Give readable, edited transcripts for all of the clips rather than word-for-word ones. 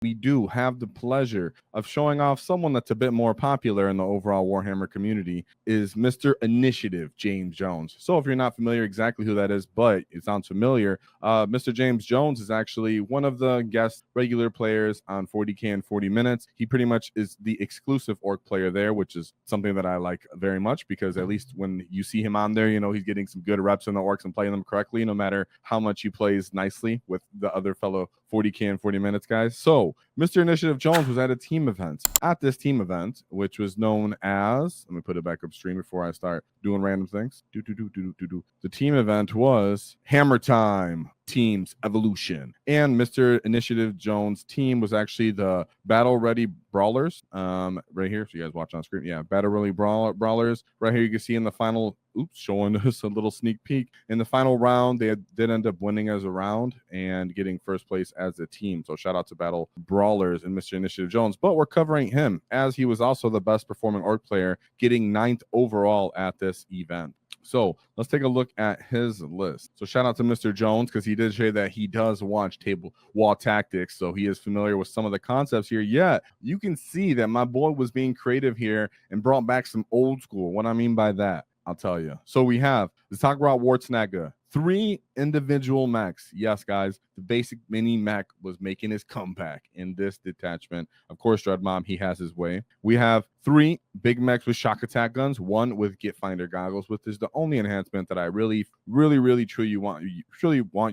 we do have the pleasure of showing off someone that's a bit more popular in the overall Warhammer community, is Mr. Initiative James Jones. So if you're not familiar exactly who that is, but it sounds familiar, Mr. James Jones is actually one of the guest regular players on 40K and 40 Minutes. He pretty much is the exclusive Ork player there, which is something that I like very much, because at least when you see him on there, you know he's getting some good reps in the Orks and playing them correctly, no matter how much he plays nicely with the other fellow 40K and 40 Minutes guys. So Mr. Initiative Jones was at a team event. At this team event, which was known as, let me put it back upstream before I start doing random things. The team event was Hammertime Teams Evolution. And Mr. Initiative Jones' team was actually the Battle Ready Brawlers. Right here, so you guys watch on screen. Yeah, Battle Ready Brawlers. Right here, you can see in the final, showing us a little sneak peek. In the final round, they did end up winning as a round and getting first place as a team. So shout out to Battle Brawlers and Mr. Initiative Jones. But we're covering him, as he was also the best performing Ork player, getting 9th overall at this event. So let's take a look at his list. So shout out to Mr. Jones, because he did say that he does watch Table Wall Tactics, so he is familiar with some of the concepts here. Yet you can see that my boy was being creative here and brought back some old school. What I mean by that, I'll tell you. So we have the Takrot Wartsnaga, 3 individual mechs. Yes, guys, the basic mini mech was making his comeback in this detachment. Of course, Dread Mob, he has his way. We have 3 big mechs with shock attack guns, 1 with Get Finder goggles, which is the only enhancement that I really truly want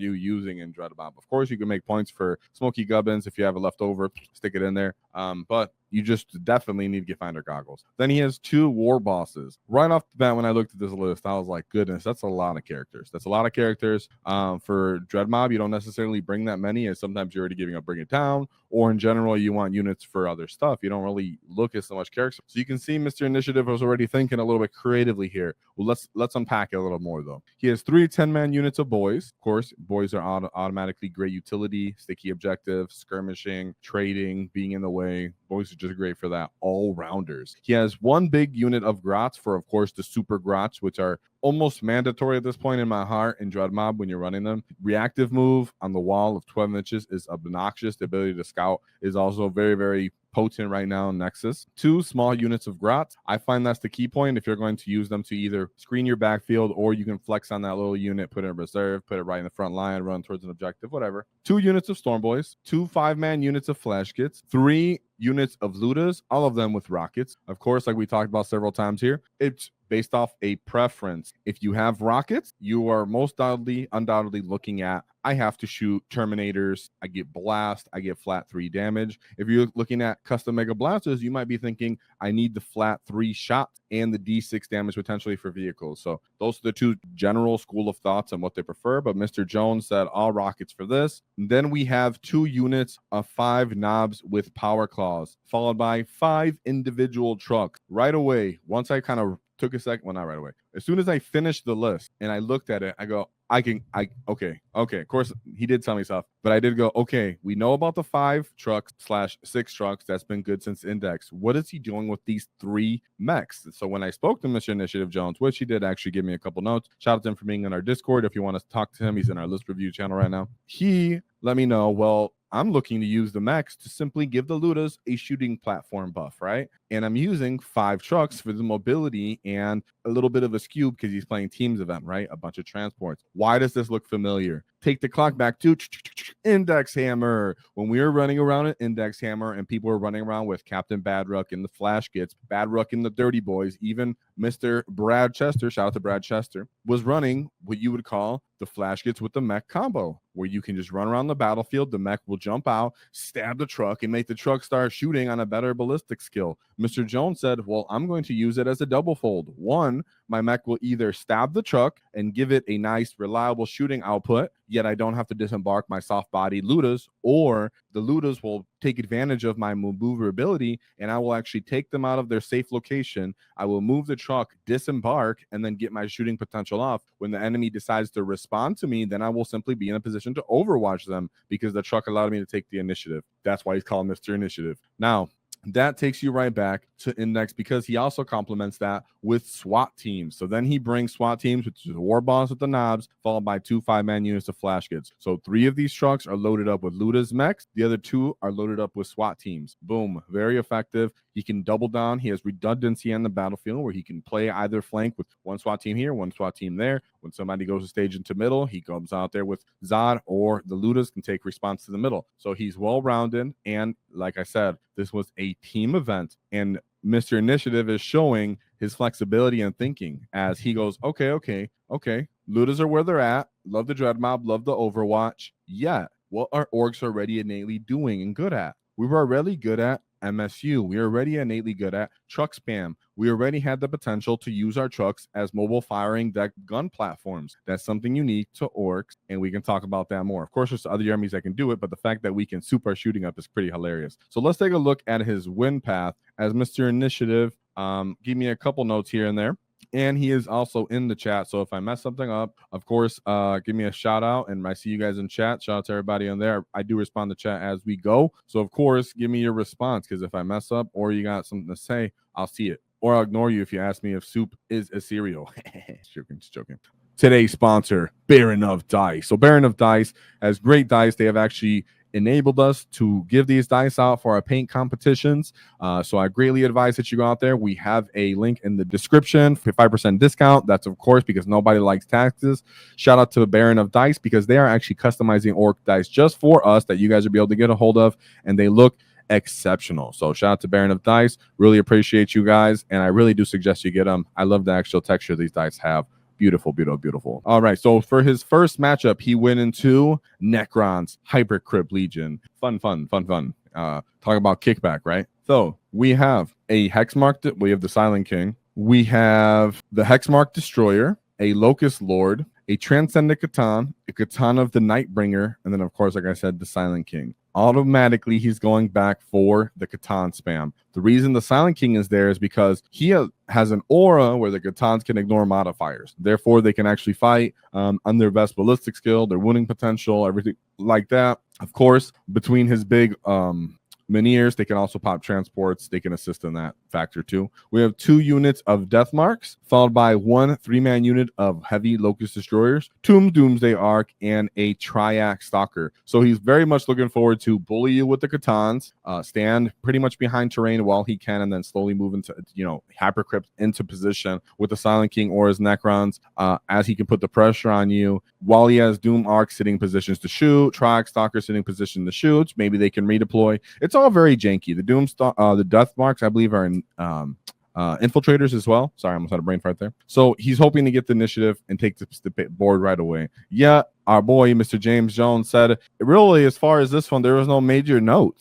you using in Dread Mob. Of course, you can make points for Smoky Gubbins if you have it left over, stick it in there. But you just definitely need Get Finder goggles. Then he has 2 war bosses. Right off the bat, when I looked at this list, I was like, goodness, that's a lot of characters. That's a lot of characters. For Dread Mob, you don't necessarily bring that many, as sometimes you're already giving up Bring It Down, or in general, you want units for other stuff. You don't really look at so much characters. So you can see Mr. Initiative was already thinking a little bit creatively here. Well, let's unpack it a little more, though. He has 3 10-man units of boys. Of course, boys are automatically great utility, sticky objective, skirmishing, trading, being in the way. Boys are just great for that. All-rounders. He has 1 big unit of grots for, of course, the super grots, which are almost mandatory at this point in my heart in Dread Mob when you're running them. Reactive move on the wall of 12 inches is obnoxious. The ability to scout is also very, very potent right now in Nexus. 2 small units of grots. I find that's the key point if you're going to use them to either screen your backfield, or you can flex on that little unit, put it in reserve, put it right in the front line, run towards an objective, whatever. 2 units of Storm Boys, 2 5-man units of Flash Gitz, 3 units of Lootas, all of them with rockets. Of course, like we talked about several times here, it's based off a preference. If you have rockets, you are most undoubtedly looking at, I have to shoot Terminators, I get blast, I get flat 3 damage. If you're looking at custom Mega Blasters, you might be thinking, I need the flat 3 shot and the D6 damage potentially for vehicles. So those are the 2 general school of thoughts on what they prefer, but Mr. Jones said all rockets for this. And then we have 2 units of 5 Nobz with Power Claws, followed by 5 individual trucks. Right away, once I kind of took a second, well, not right away. As soon as I finished the list and I looked at it, I go, okay. Of course, he did tell me stuff, but I did go, okay, we know about the 5 trucks / 6 trucks. That's been good since Index. What is he doing with these 3 mechs? So when I spoke to Mr. Initiative Jones, which he did actually give me a couple notes, shout out to him for being in our Discord. If you want to talk to him, he's in our list review channel right now. He let me know, well, I'm looking to use the mechs to simply give the Lootas a shooting platform buff, right? And I'm using 5 trucks for the mobility and a little bit of a skew because he's playing teams event, right? A bunch of transports. Why does this look familiar? Take the clock back to Index Hammer. When we were running around at Index Hammer and people were running around with Captain Badruck and the Flash Gitz, Badruck and the Dirty Boys, even Mr. Brad Chester, shout out to Brad Chester, was running what you would call the Flash Gitz with the mech combo, where you can just run around the battlefield, the mech will jump out, stab the truck, and make the truck start shooting on a better ballistic skill. Mr. Jones said, well, I'm going to use it as a double fold. 1, my mech will either stab the truck and give it a nice, reliable shooting output, yet I don't have to disembark my soft-bodied Lootas, or the Lootas will take advantage of my maneuverability, and I will actually take them out of their safe location. I will move the truck, disembark, and then get my shooting potential off. When the enemy decides to respond to me, then I will simply be in a position to overwatch them because the truck allowed me to take the initiative. That's why he's called Mr. Initiative. Now, that takes you right back to index, because he also complements that with SWAT teams. So then he brings SWAT teams, which is war boss with the Nobz, followed by 2 5-man units of flash Gitz. So 3 of these trucks are loaded up with Lootas mechs. The other 2 are loaded up with SWAT teams. Boom. Very effective. He can double down. He has redundancy on the battlefield where he can play either flank with 1 SWAT team here, 1 SWAT team there. When somebody goes to stage into middle, he comes out there with Zod, or the Lootas can take response to the middle. So he's well-rounded. And like I said, this was a team event, and Mr. Initiative is showing his flexibility and thinking as he goes, okay. Lootas are where they're at. Love the Dread Mob, love the Overwatch. Yeah, what are orcs already innately doing and good at? We were already good at MSU. We are already innately good at truck spam. We already had the potential to use our trucks as mobile firing deck gun platforms. That's something unique to orcs, and we can talk about that more. Of course, there's other armies that can do it, but the fact that we can soup our shooting up is pretty hilarious. So let's take a look at his win path as Mr. Initiative. Give me a couple notes here and there. And he is also in the chat. So if I mess something up, of course, give me a shout out. And I see you guys in chat. Shout out to everybody in there. I do respond to chat as we go. So, of course, give me your response, because if I mess up or you got something to say, I'll see it. Or I'll ignore you if you ask me if soup is a cereal. Just joking. Today's sponsor, Baron of Dice. So Baron of Dice has great dice. They have actually enabled us to give these dice out for our paint competitions. So I greatly advise that you go out there. We have a link in the description for 5% discount. That's, of course, because nobody likes taxes. Shout out to the Baron of Dice, because they are actually customizing orc dice just for us that you guys will be able to get a hold of, and they look exceptional. So shout out to Baron of Dice. Really appreciate you guys, and I really do suggest you get them. I love the actual texture these dice have. Beautiful, beautiful, beautiful. All right, so for his first matchup, he went into Necrons, Hypercrypt Legion. Fun. Talk about kickback, right? So we have a Hexmark, we have the Silent King, we have the Hexmark Destroyer, a Locust Lord, a Transcendent Catan, a Catan of the Nightbringer, and then, of course, like I said, the Silent King. Automatically, he's going back for the Catan spam. The reason the Silent King is there is because he has an aura where the Catans can ignore modifiers. Therefore, they can actually fight on their best ballistic skill, their winning potential, everything like that. Of course, between his big Minears, they can also pop transports. They can assist in that factor too. We have 2 units of Death Marks, followed by 1 3-man unit of heavy Locust Destroyers, 2 Doomsday Ark, and a Triac Stalker. So he's very much looking forward to bully you with the Catans, stand pretty much behind terrain while he can, and then slowly move into, Hypercrypt into position with the Silent King or his Necrons, as he can put the pressure on you while he has Doom Ark sitting positions to shoot, Triac Stalker sitting position to shoot. Maybe they can redeploy. It's all very janky. The Death Marks, I believe, are in infiltrators as well. Sorry, I almost had a brain fart there. So he's hoping to get the initiative and take the board right away. Yeah, our boy, Mr. James Jones, said, really, as far as this one, there was no major note.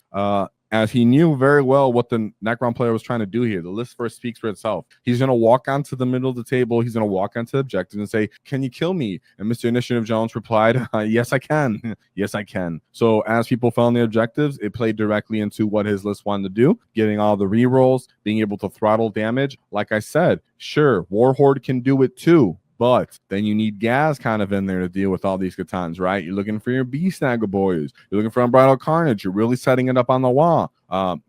As he knew very well what the Necron player was trying to do here. The list first speaks for itself. He's going to walk onto the middle of the table. He's going to walk onto the objective and say, can you kill me? And Mr. Initiative Jones replied, yes, I can. Yes, I can. So as people found the objectives, it played directly into what his list wanted to do, getting all the rerolls, being able to throttle damage. Like I said, sure, Warhorde can do it too. But then you need Gaz kind of in there to deal with all these Catans, right? You're looking for your B-Snagger boys. You're looking for Unbridled Carnage. You're really setting it up on the wall.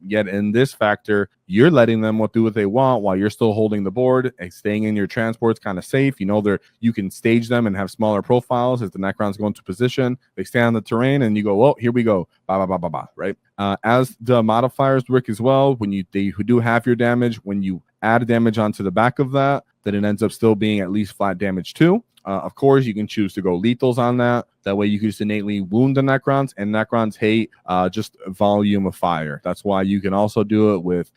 Yet in this factor, you're letting them do what they want while you're still holding the board and staying in your transports kind of safe. You can stage them and have smaller profiles as the Necrons go into position. They stay on the terrain and you go, oh, here we go. Right? As the modifiers work as well, when they do half your damage, when you add damage onto the back of that, then it ends up still being at least flat damage too. Of course, you can choose to go lethals on that. That way you can just innately wound the Necrons, and Necrons hate just volume of fire. That's why you can also do it with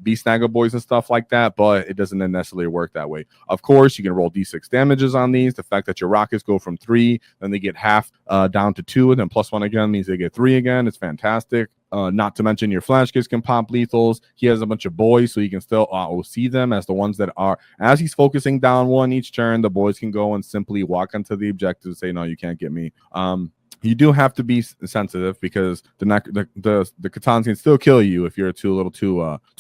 B-Snagger boys and stuff like that, but it doesn't necessarily work that way. Of course, you can roll D6 damages on these. The fact that your rockets go from 3, then they get half down to 2, and then +1 again means they get 3 again. It's fantastic. Not to mention your flash kids can pop lethals. He has a bunch of boys, so you can still OC them as the ones that are, as he's focusing down one each turn, the boys can go and simply walk onto the objective and say, no, you can't get me. You do have to be sensitive because the Cthulhuns can still kill you if you're too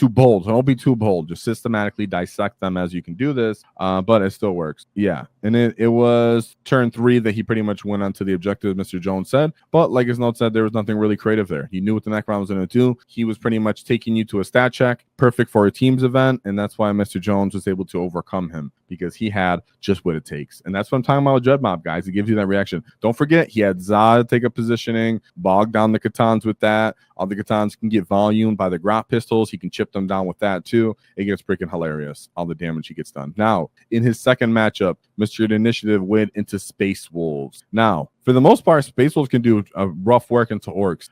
bold. So don't be too bold. Just systematically dissect them as you can do this, but it still works. Yeah, and it was turn 3 that he pretty much went onto the objective, Mr. Jones said. But like his note said, there was nothing really creative there. He knew what the Necron was going to do. He was pretty much taking you to a stat check, perfect for a team's event, and that's why Mr. Jones was able to overcome him because he had just what it takes. And that's what I'm talking about with Dread Mob, guys. It gives you that reaction. Don't forget, he had Zod take up positioning, bog down the Cthulhuns with that. All the Cthulhuns can get volumed by the Grot pistols. He can chip them down with that too. It gets freaking hilarious, all the damage he gets done. Now, in his second matchup, Mr. Initiative went into Space Wolves. Now, for the most part, Space Wolves can do rough work into Orks.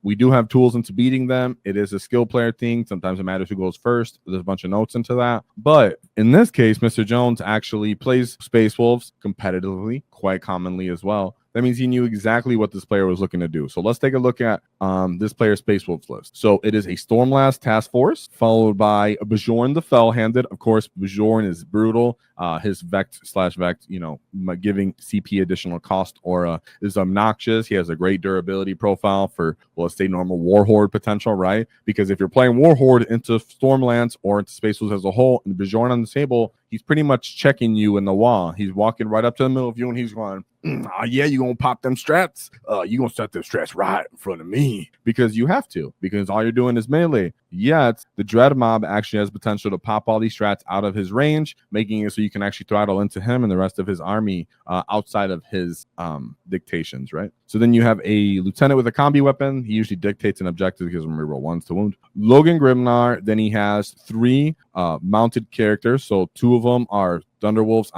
We do have tools into beating them. It is a skill player thing. Sometimes it matters who goes first. There's a bunch of notes into that. But in this case, Mr. Jones actually plays Space Wolves competitively, quite commonly as well. That means he knew exactly what this player was looking to do. So let's take a look at this player's Space Wolves list. So it is a Stormlast Task Force, followed by Bjorn the Fell-Handed. Of course, Bjorn is brutal. His Vect/Vect, giving CP additional cost aura is obnoxious. He has a great durability profile for, well, let's say normal Warhorde potential, right? Because if you're playing Warhorde into Stormlands or into Space Wolves as a whole, and Bjorn on the table, he's pretty much checking you in the wall. He's walking right up to the middle of you and he's going, yeah, you gonna pop them strats? You gonna set them strats right in front of me because you have to, because all you're doing is melee. Yet the Dread Mob actually has potential to pop all these strats out of his range, making it so you can actually throttle into him and the rest of his army outside of his dictations, right? So then you have a lieutenant with a combi weapon. He usually dictates an objective because when we roll 1s to wound. Logan Grimnar. Then he has 3 mounted characters. So 2 of them are Thunderwolf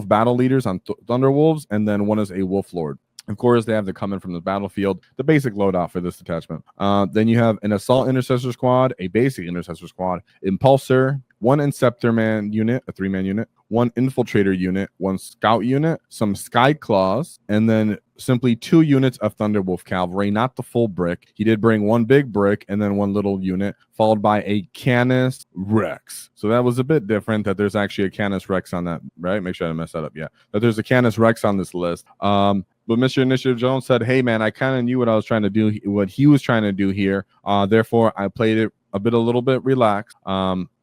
battle leaders on Thunderwolves, and then 1 is a Wolf Lord. Of course, they have to come in from the battlefield, the basic loadout for this detachment. Then you have an Assault Intercessor Squad, a basic Intercessor Squad, Impulsor, 1 Inceptor Man unit, a 3-man unit, 1 Infiltrator unit, 1 Scout unit, some Sky Claws, and then simply 2 units of Thunderwolf Cavalry, not the full brick. He did bring 1 big brick and then 1 little unit, followed by a Canis Rex. So that was a bit different that there's actually a Canis Rex on that, right? Make sure I didn't mess that up. Yeah, that there's a Canis Rex on this list. But Mr. Initiative Jones said, hey, man, I kind of knew what I was trying to do, what he was trying to do here. Therefore, I played it a little bit relaxed.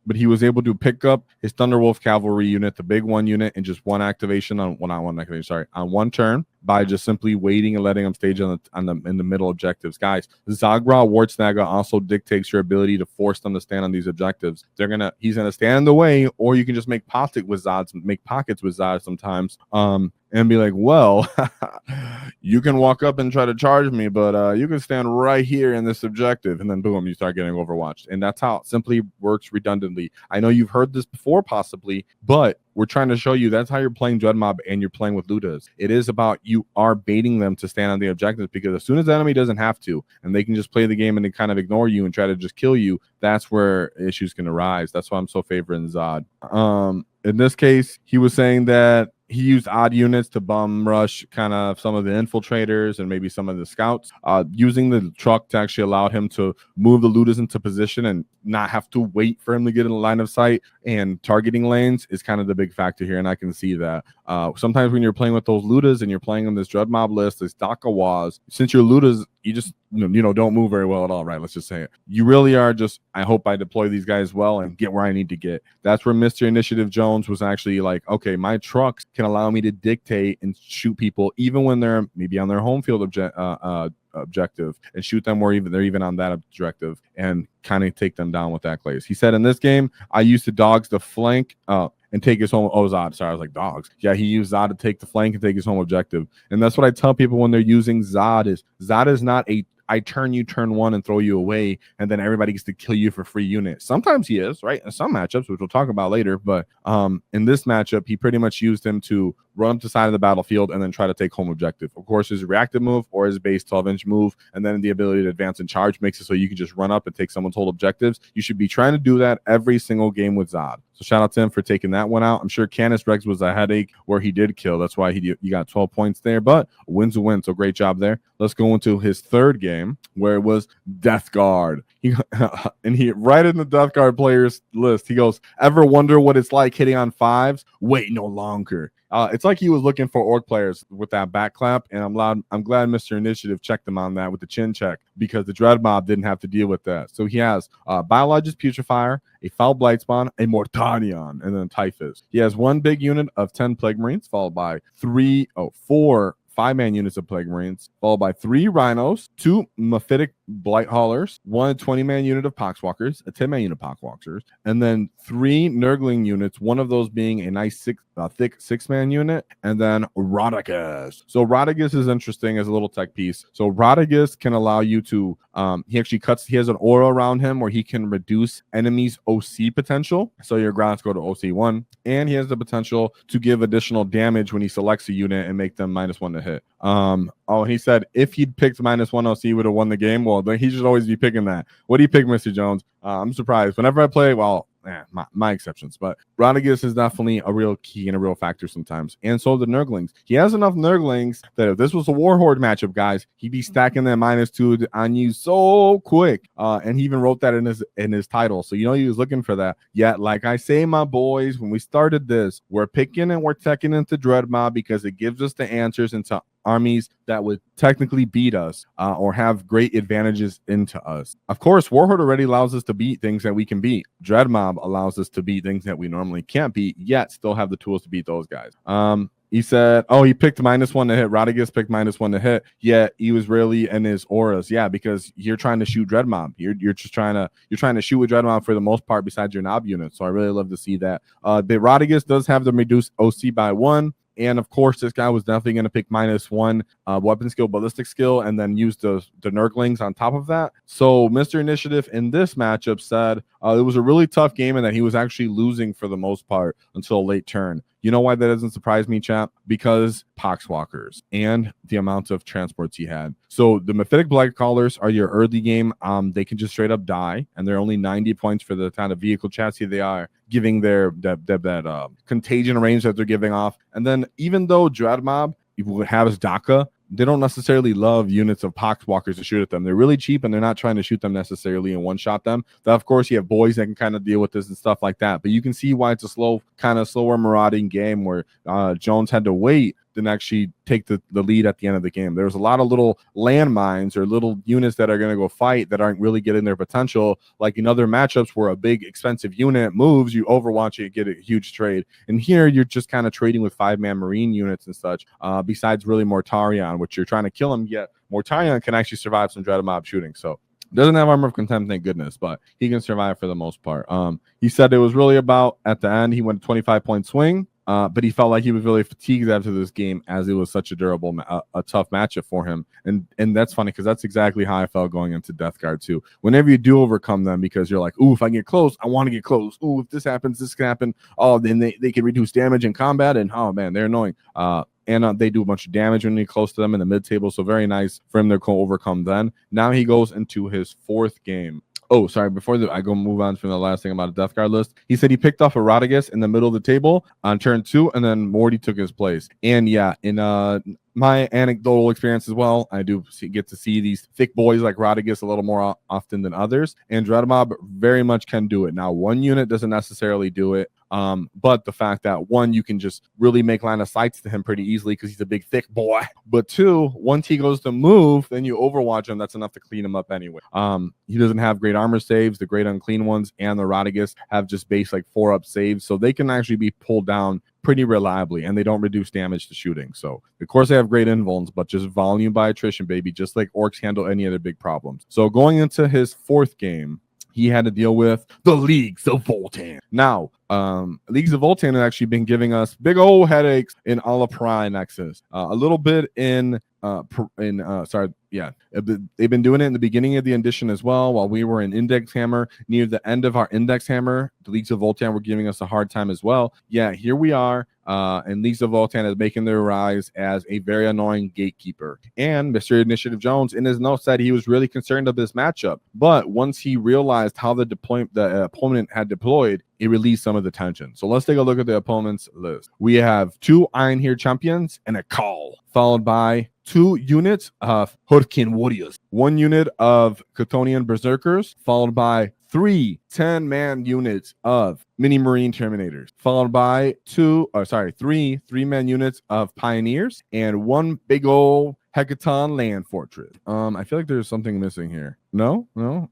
But he was able to pick up his Thunderwolf Cavalry unit, the big 1 unit, in just 1 activation on one turn by just simply waiting and letting him stage in the middle objectives. Guys, Zagra Wartsnaga also dictates your ability to force them to stand on these objectives. He's gonna stand in the way, or you can just make pockets with Zod sometimes. And be like, well, you can walk up and try to charge me, but you can stand right here in this objective, and then boom, you start getting overwatched. And that's how it simply works redundantly. I know you've heard this before possibly, but we're trying to show you that's how you're playing Dread Mob and you're playing with Lootas. It is about you are baiting them to stand on the objectives, because as soon as the enemy doesn't have to, and they can just play the game and they kind of ignore you and try to just kill you, that's where issues can arise. That's why I'm so favoring Zod. In this case, he was saying that he used odd units to bum rush kind of some of the infiltrators and maybe some of the scouts, using the truck to actually allow him to move the Lootas into position and not have to wait for him to get in the line of sight, and targeting lanes is kind of the big factor here. And I can see that sometimes when you're playing with those Lootas and you're playing on this Dread Mob list, this Daka WAAAGH, since your Lootas, you just don't move very well at all, right? Let's just say it. You really are just, I hope I deploy these guys well and get where I need to get. That's where Mr. Initiative Jones was actually like, okay, my trucks can allow me to dictate and shoot people even when they're maybe on their home field objective, and shoot them where they're even on that objective, and kind of take them down with that clays. He said, in this game, I used the dogs to flank and take his home. Oh, Zod. Sorry, I was like, dogs. Yeah, he used Zod to take the flank and take his home objective. And that's what I tell people when they're using Zod is not a I turn you turn 1 and throw you away, and then everybody gets to kill you for free units. Sometimes he is, right? In some matchups, which we'll talk about later. But in this matchup, he pretty much used him to run up the side of the battlefield and then try to take home objective. Of course, his reactive move or his base 12-inch move, and then the ability to advance and charge makes it so you can just run up and take someone's whole objectives. You should be trying to do that every single game with Zod. So shout out to him for taking that one out. I'm sure Canis Rex was a headache where he did kill. That's why he got 12 points there, but a win's a win. So great job there. Let's go into his third game, where it was Death Guard. He right in the Death Guard players list, he goes, ever wonder what it's like hitting on 5s? Wait no longer. It's like he was looking for Ork players with that back clap, and I'm glad Mr. Initiative checked him on that with the chin check, because the Dread Mob didn't have to deal with that. So he has Biologist Putrefier, a Foul Blightspawn, a Mortanion, and then Typhus. He has one big unit of 10 Plague Marines, followed by 4 5-man units of Plague Marines, followed by 3 Rhinos, 2 Mephitic Blight Haulers, 1 20-man unit of Poxwalkers, a 10-man unit of Poxwalkers, and then 3 Nurgling units, one of those being a nice thick 6-man unit, and then Rodigus. So Rodigus is interesting as a little tech piece. So Rodigus can allow you to, he has an aura around him where he can reduce enemies' OC potential. So your grounds go to OC1, and he has the potential to give additional damage when he selects a unit and make them -1 to hit. He said if he'd picked -1 OC, he would have won the game. Well, he should always be picking that. What do you pick, Mr. Jones? I'm surprised. Whenever I play, my exceptions, but Rodigus is definitely a real key and a real factor sometimes. And so the Nurglings. He has enough Nurglings that if this was a Warhorde matchup, guys, he'd be stacking that -2 on you so quick. And he even wrote that in his title. So he was looking for that. Yet, like I say, my boys, when we started this, we're picking and we're teching into Dread Mob because it gives us the answers into armies that would technically beat us or have great advantages into us. Of course, Warhorde already allows us to beat things that we can beat. Dread Mob allows us to beat things that we normally can't beat, yet still have the tools to beat those guys. He said, he picked -1 to hit. Rodigus picked -1 to hit, yet he was really in his auras. Yeah, because you're trying to shoot Dread Mob. You're trying to shoot with Dread Mob for the most part besides your Nob unit. So I really love to see that. The Rodigus does have the reduced OC by 1. And of course, this guy was definitely going to pick -1 weapon skill, ballistic skill, and then use the Nurglings on top of that. So Mr. Initiative in this matchup said it was a really tough game and that he was actually losing for the most part until late turn. You know why that doesn't surprise me, chap? Because Poxwalkers and the amount of transports he had. So the Mephitic Blight Callers are your early game. They can just straight up die, and they're only 90 points for the kind of vehicle chassis they are, giving their that contagion range that they're giving off. And then even though Dread Mob would have his DACA, they don't necessarily love units of Poxwalkers to shoot at them. They're really cheap, and they're not trying to shoot them necessarily and one-shot them. But of course, you have boys that can kind of deal with this and stuff like that. But you can see why it's a slower marauding game where Jones had to wait than actually take the lead at the end of the game. There's a lot of little landmines or little units that are going to go fight that aren't really getting their potential. Like in other matchups where a big expensive unit moves, you overwatch it, get a huge trade. And here you're just kind of trading with 5-man Marine units and such, besides really Mortarion, which you're trying to kill him, yet Mortarion can actually survive some Dread Mob shooting. So doesn't have Armor of Contempt, thank goodness, but he can survive for the most part. He said it was really about, at the end, he went a 25-point swing. But he felt like he was really fatigued after this game, as it was such a durable, a tough matchup for him. And that's funny because that's exactly how I felt going into Death Guard too. Whenever you do overcome them, because you're like, ooh, if I get close, I want to get close. Ooh, if this happens, this can happen. Oh, then they can reduce damage in combat, and oh man, they're annoying. And they do a bunch of damage when you're close to them in the mid table. So very nice for him to overcome then. Now he goes into his 4th game. Oh, sorry. Before I move on from the last thing about a Death Guard list, he said he picked off a Rodigus in the middle of the table on turn 2, and then Morty took his place. And yeah, in my anecdotal experience as well, I do get to see these thick boys like Rodigus a little more often than others, and Dread Mob very much can do it. Now, one unit doesn't necessarily do it, but the fact that one, you can just really make line of sights to him pretty easily because he's a big thick boy. But 2, once he goes to move, then you overwatch him. That's enough to clean him up anyway. He doesn't have great armor saves. The great unclean ones and the Rodigus have just base like 4-up saves, so they can actually be pulled down pretty reliably, and they don't reduce damage to shooting. So of course they have great invulns, but just volume by attrition, baby, just like orcs handle any other big problems. So going into his 4th game, he had to deal with the Leagues of Votann. Now, Leagues of Votann have actually been giving us big old headaches in Alaprai Nexus. A little bit in they've been doing it in the beginning of the edition as well, while we were in Index Hammer. Near the end of our Index Hammer, the Leagues of Votann were giving us a hard time as well. Yeah, here we are, and Leagues of Votann is making their rise as a very annoying gatekeeper. And Mr. Initiative Jones, in his notes, said he was really concerned of this matchup, but once he realized how the opponent had deployed, it released some of the tension. So let's take a look at the opponent's list. We have 2 Iron Here champions and a Call, followed by 2 units of Hurricane Warriors, 1 unit of Chthonian Berserkers, followed by 3 10-man units of mini marine terminators, followed by 3 3-man units of pioneers, and 1 big old hecaton land fortress. I feel like there's something missing here. No.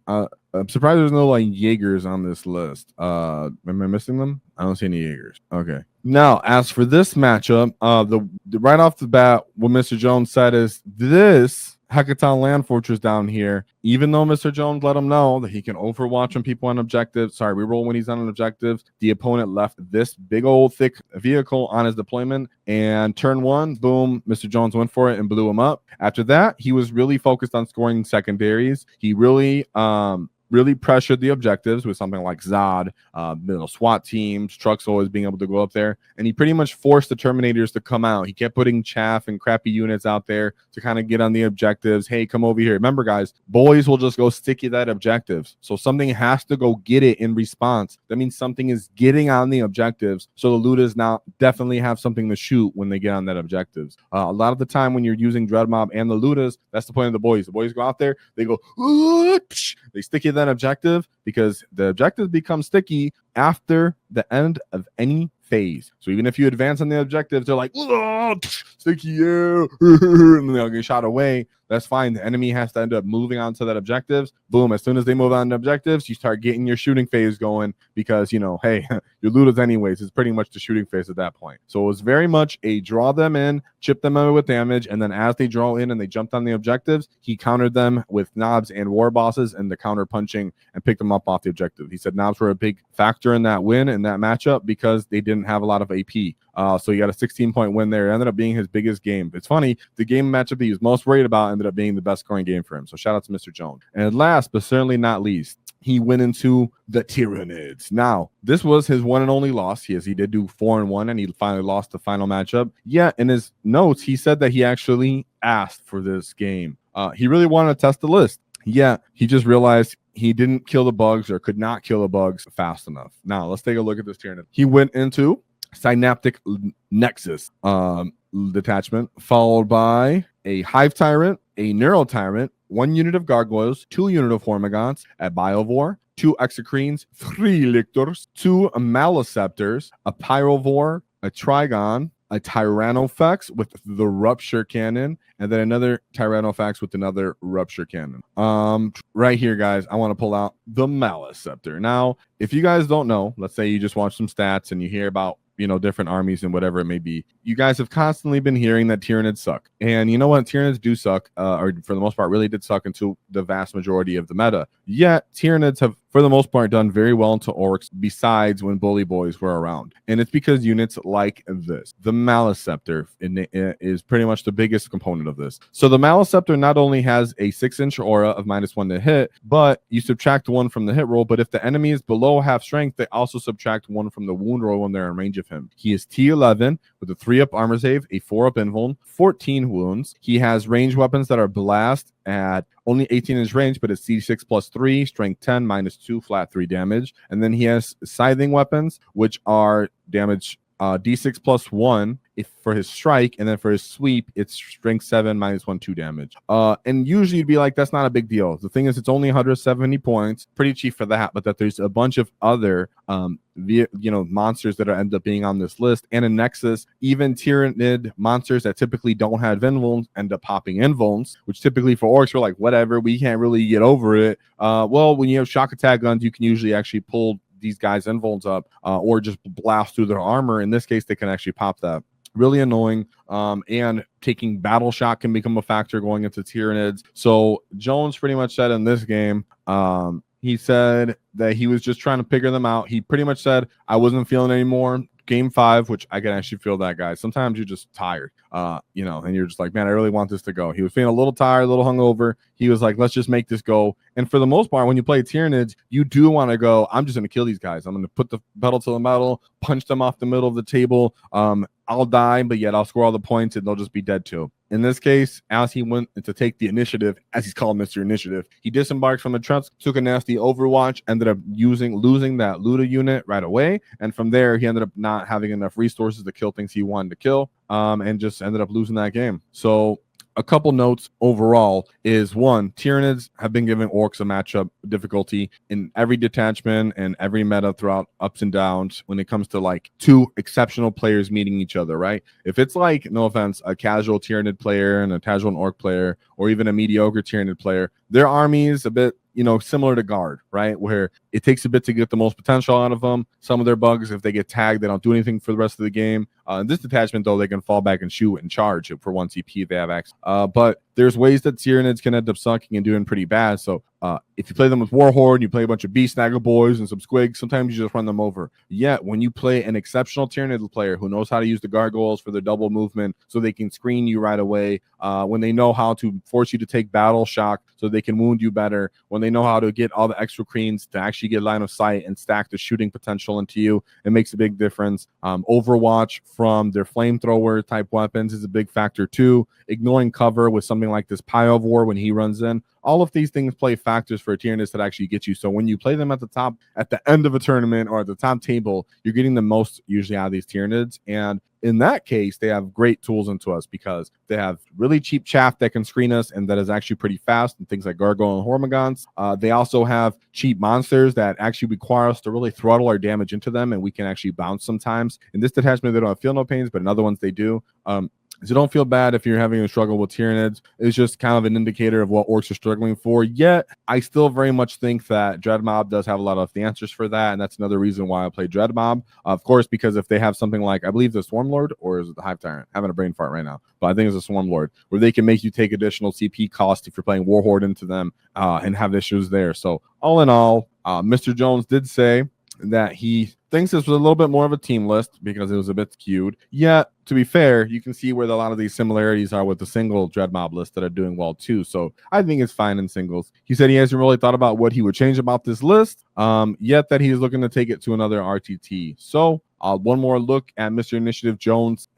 I'm surprised there's no like Jaegers on this list. Am I missing them? I don't see any Jaegers. Okay. Now, as for this matchup, the right off the bat, what Mr. Jones said is this Hecaton Land Fortress down here, even though Mr. Jones let him know that he can overwatch when people on objectives, reroll when he's on an objective, the opponent left this big old thick vehicle on his deployment, and turn 1, boom, Mr. Jones went for it and blew him up. After that, he was really focused on scoring secondaries. He really pressured the objectives with something like Zod, SWAT teams, trucks always being able to go up there. And he pretty much forced the Terminators to come out. He kept putting chaff and crappy units out there to kind of get on the objectives. Hey, come over here. Remember, guys, boys will just go sticky that objectives. So something has to go get it in response. That means something is getting on the objectives. So the Lootas now definitely have something to shoot when they get on that objectives. A lot of the time when you're using Dread Mob and the Lootas, that's the point of the boys. The boys go out there, they go, they sticky that objective, because the objectives become sticky after the end of any phase. So even if you advance on the objectives, they're like, sticky, yeah, and they'll get shot away. That's fine. The enemy has to end up moving on to that objectives. Boom. As soon as they move on to objectives, you start getting your shooting phase going, because, hey, your Lootas anyways is pretty much the shooting phase at that point. So it was very much a draw them in, chip them in with damage, and then as they draw in and they jumped on the objectives, he countered them with Nobz and war bosses and the counter punching and picked them up off the objective. He said Nobz were a big factor in that win, in that matchup, because they didn't have a lot of AP. So he got a 16-point win there. It ended up being his biggest game. It's funny, the game matchup he was most worried about ended up being the best scoring game for him. So shout out to Mr. Jones. And last, but certainly not least, he went into the Tyranids. Now, this was his one and only loss. He did do 4-1, and he finally lost the final matchup. Yeah, in his notes, he said that he actually asked for this game. He really wanted to test the list. Yeah, he just realized he didn't kill the bugs, or could not kill the bugs fast enough. Now, let's take a look at this Tyranid. He went into Synaptic Nexus detachment, followed by a Hive Tyrant, a Neural Tyrant, 1 unit of Gargoyles, 2 unit of Hormigons, a Biovore, 2 Exocrines, 3 Lictors, 2 Maleceptors, a Pyrovore, a Trigon, a Tyrannofex with the Rupture Cannon, and then another Tyrannofex with another Rupture Cannon. Right here, guys, I want to pull out the Maleceptor. Now, if you guys don't know, let's say you just watch some stats and you hear about different armies and whatever it may be, you guys have constantly been hearing that Tyranids suck. And you know what? Tyranids do suck, or for the most part really did suck into the vast majority of the meta. Yet Tyranids have, for the most part, done very well into orcs, besides when bully boys were around. And it's because units like this. The Maleceptor is pretty much the biggest component of this. So the Maleceptor not only has a 6-inch aura of -1 to hit, but you subtract 1 from the hit roll. But if the enemy is below half strength, they also subtract 1 from the wound roll when they're in range of him. He is T11 with a 3-up armor save, a 4-up invuln, 14 wounds. He has range weapons that are blast at only 18-inch range, but it's C6 plus 3, strength 10, -2, flat 3 damage. And then he has scything weapons, which are damage D6 plus 1 for his strike, and then for his sweep, it's strength 7, -1, 2 damage. And usually you'd be like, that's not a big deal. The thing is, it's only 170 points, pretty cheap for that, but that there's a bunch of other monsters that end up being on this list. And in Nexus, even Tyranid monsters that typically don't have invulns end up popping invulns, which typically for orcs we're like, whatever, we can't really get over it. Well, when you have shock attack guns, you can usually actually pull these guys' invulns up, or just blast through their armor. In this case, they can actually pop that. Really annoying. And taking battle shot can become a factor going into Tyranids. So Jones pretty much said in this game, he said that he was just trying to figure them out. He pretty much said, I wasn't feeling anymore. Game 5, which I can actually feel that, guys. Sometimes you're just tired, and you're just like, man, I really want this to go. He was feeling a little tired, a little hungover. He was like, let's just make this go. And for the most part, when you play Tyranids, you do want to go, I'm just going to kill these guys. I'm going to put the pedal to the metal, punch them off the middle of the table. I'll die, but yet I'll score all the points and they'll just be dead too. In this case, as he went to take the initiative, as he's called Mr. Initiative, he disembarked from the trucks, took a nasty overwatch, ended up losing that Luta unit right away. And from there, he ended up not having enough resources to kill things he wanted to kill, and just ended up losing that game. So a couple notes overall is, one, Tyranids have been giving orcs a matchup difficulty in every detachment and every meta throughout ups and downs when it comes to like two exceptional players meeting each other, right? If it's like, no offense, a casual Tyranid player and a casual Ork player, or even a mediocre Tyranid player, their army is a bit, you know, similar to Guard, right? Where it takes a bit to get the most potential out of them. Some of their bugs, if they get tagged, they don't do anything for the rest of the game. In this detachment, though, they can fall back and shoot and charge for 1 CP if they have access. But there's ways that Tyranids can end up sucking and doing pretty bad. So if you play them with Warhorde, you play a bunch of Beast Snaggle boys and some Squigs, sometimes you just run them over. Yet when you play an exceptional Tyranid player who knows how to use the gargoyles for their double movement so they can screen you right away, when they know how to force you to take battle shock so they can wound you better, when they know how to get all the extra creens to actually get line of sight and stack the shooting potential into you, it makes a big difference. Overwatch from their flamethrower type weapons is a big factor too. Ignoring cover with something like this Pyovor when he runs in. All of these things play factors for a Tyranids that actually get you. So when you play them at the top, at the end of a tournament or at the top table, you're getting the most usually out of these Tyranids. And in that case, they have great tools into us because they have really cheap chaff that can screen us and that is actually pretty fast, and things like Gargoyle and Hormigons. They also have cheap monsters that actually require us to really throttle our damage into them, and we can actually bounce sometimes. In this detachment, they don't have feel no pains, but in other ones they do. So don't feel bad if you're having a struggle with Tyranids. It's just kind of an indicator of what orcs are struggling for. Yet, I still very much think that Dread Mob does have a lot of the answers for that, and that's another reason why I play Dread Mob. Of course, because if they have something like, I believe the Swarm Lord, or is it the Hive Tyrant? I'm having a brain fart right now, but I think it's a Swarm Lord, where they can make you take additional CP cost if you're playing Warhorde into them and have issues there. So all in all, Mr. Jones did say that he thinks this was a little bit more of a team list because it was a bit skewed. Yet, to be fair, you can see where a lot of these similarities are with the single Dread Mob list that are doing well too. So I think it's fine in singles. He said he hasn't really thought about what he would change about this list, yet that he's looking to take it to another RTT. So one more look at Mr. Initiative Jones'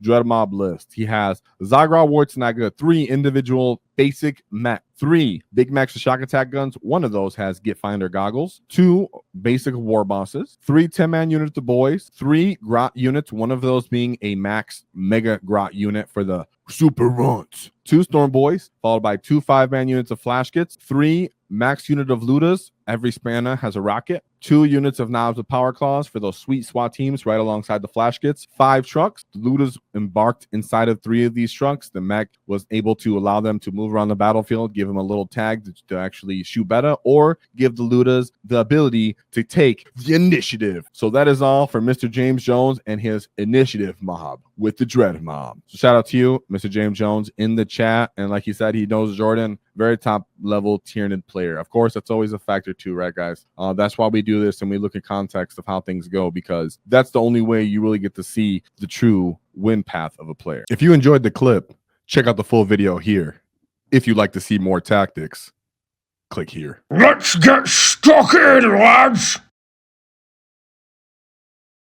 Dread Mob list. He has Zagra Wartsnaga, 3 individual basic mech, 3 big mechs with shock attack guns. One of those has Get Finder goggles, 2 basic war bosses, 3 10-man units of boys, 3 grot units, one of those being a max mega grot unit for the super runts, 2 storm boys, followed by 2 5-man units of flash kits, 3 max unit of Lootas. Every spanner has a rocket. 2 units of Nobz with power claws for those sweet SWAT teams right alongside the flash kits. 5 trucks. The Lootas embarked inside of 3 of these trucks. The mech was able to allow them to move around the battlefield, give them a little tag to actually shoot better, or give the Lootas the ability to take the initiative. So that is all for Mr. James Jones and his initiative mob with the Dread Mob. So shout out to you, Mr. James Jones, in the chat. And like he said, he knows Jordan, very top level Tyranid player. Of course, that's always a factor too, right, guys? That's why we do this and we look at context of how things go, because that's the only way you really get to see the true win path of a player. If you enjoyed the clip, check out the full video here. If you'd like to see more tactics, click here. Let's get stuck in, lads!